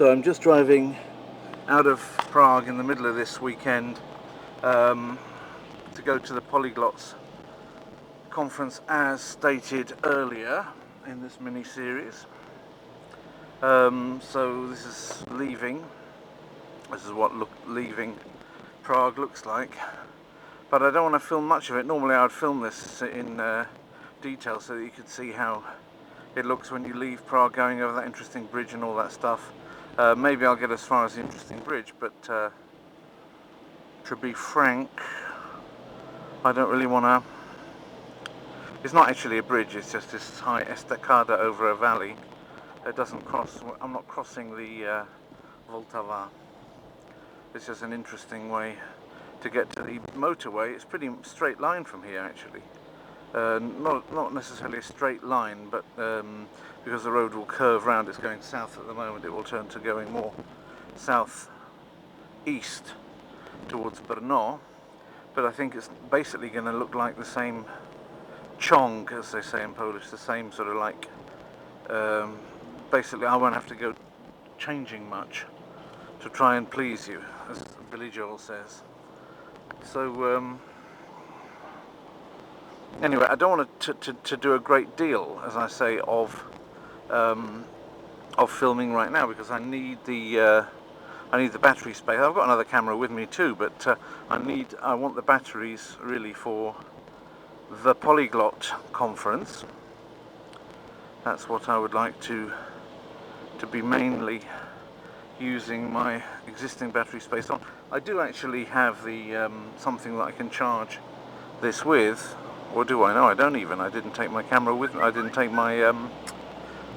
So I'm just driving out of Prague in the middle of this weekend to go to the Polyglots conference as stated earlier in this mini-series. So this is leaving. This is what leaving Prague looks like. But I don't want to film much of it. Normally I would film this in detail so that you could see how it looks when you leave Prague, going over that interesting bridge and all that stuff. Maybe I'll get as far as the interesting bridge, but to be frank, I don't really want to. It's not actually a bridge, it's just this high estacada over a valley. It doesn't cross, I'm not crossing the Vltava. It's just an interesting way to get to the motorway. It's pretty straight line from here actually. Not necessarily a straight line, but because the road will curve round, it's going south at the moment, it will turn to going more south-east towards Brno. But I think it's basically going to look like the same ciąg, as they say in Polish, the same sort of like, basically I won't have to go changing much to try and please you, as Billy Joel says. So anyway, I don't want to do a great deal, as I say, of filming right now, because I need the battery space. I've got another camera with me too, but I want the batteries really for the Polyglot conference. That's what I would like to be mainly using my existing battery space on. I do actually have the something that I can charge this with, or do I? No, I don't even. I didn't take my camera with me. I didn't take my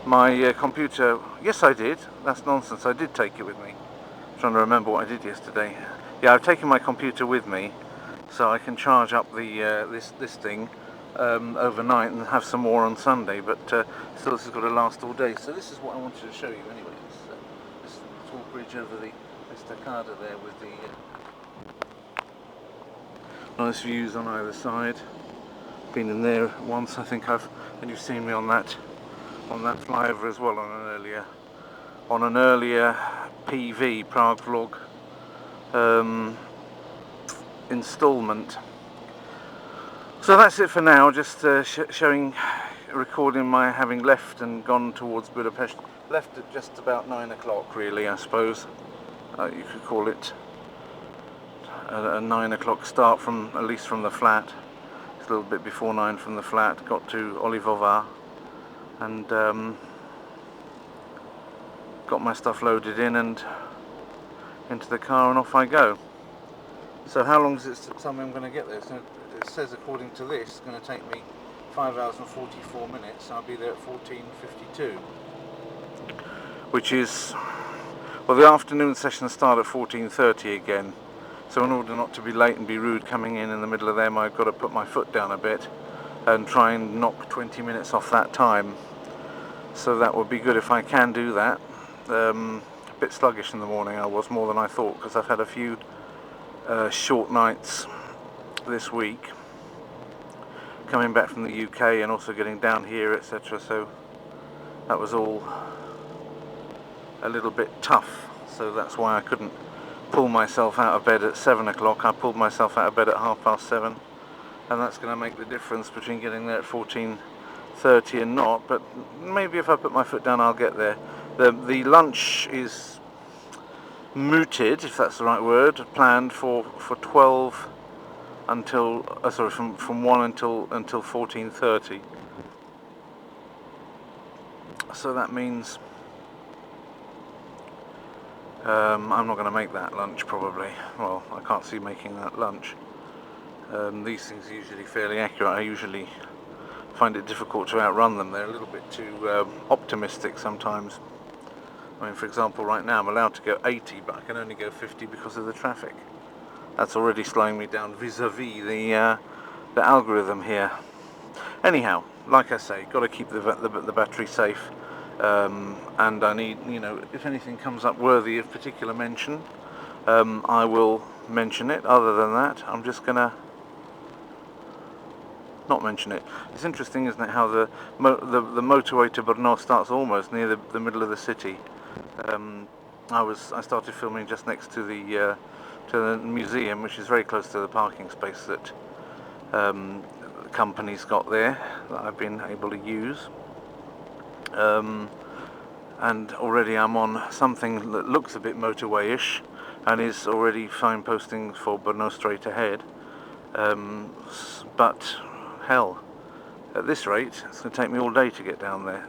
my computer. Yes, I did. That's nonsense. I did take it with me. I'm trying to remember what I did yesterday. Yeah, I've taken my computer with me, so I can charge up the this thing overnight and have some more on Sunday. But still, this has got to last all day. So this is what I wanted to show you anyway. This tall bridge over the estacada there with the nice views on either side. Been in there once, I think and you've seen me on that flyover as well on an earlier PV Prague vlog installment. So that's it for now. Just recording my having left and gone towards Budapest. Left at just about 9 o'clock, really, I suppose. You could call it a 9 o'clock start, at least from the flat. It's a little bit before 9 from the flat. Got to Olivova and got my stuff loaded in and into the car, and off I go. So how long does it tell me I'm going to get there? So it says, according to this, it's going to take me 5 hours and 44 minutes. I'll be there at 14:52, which is, well, the afternoon sessions start at 14:30 again. So in order not to be late and be rude coming in the middle of them, I've got to put my foot down a bit and try and knock 20 minutes off that time. So that would be good if I can do that. A bit sluggish in the morning, I was, more than I thought, because I've had a few short nights this week, coming back from the UK and also getting down here, etc. So that was all a little bit tough. So that's why I couldn't pull myself out of bed at 7 o'clock. I pulled myself out of bed at 7:30, and that's going to make the difference between getting there at 14:30 and not. But maybe if I put my foot down, I'll get there. The lunch is mooted, if that's the right word, planned for 12 until from 1 until 14:30. So that means I'm not going to make that lunch probably. Well, I can't see making that lunch. These things are usually fairly accurate. I usually find it difficult to outrun them. They're a little bit too optimistic sometimes. I mean, for example, right now I'm allowed to go 80, but I can only go 50 because of the traffic. That's already slowing me down vis-a-vis the algorithm here. Anyhow, like I say, got to keep the battery safe. And I need, if anything comes up worthy of particular mention, I will mention it. Other than that, I'm just gonna not mention it. It's interesting, isn't it, how the motorway to Brno starts almost near the middle of the city. I started filming just next to the museum, which is very close to the parking space that the company's got there that I've been able to use. And already I'm on something that looks a bit motorway-ish and is already signposting for Brno straight ahead. But hell, at this rate, it's going to take me all day to get down there.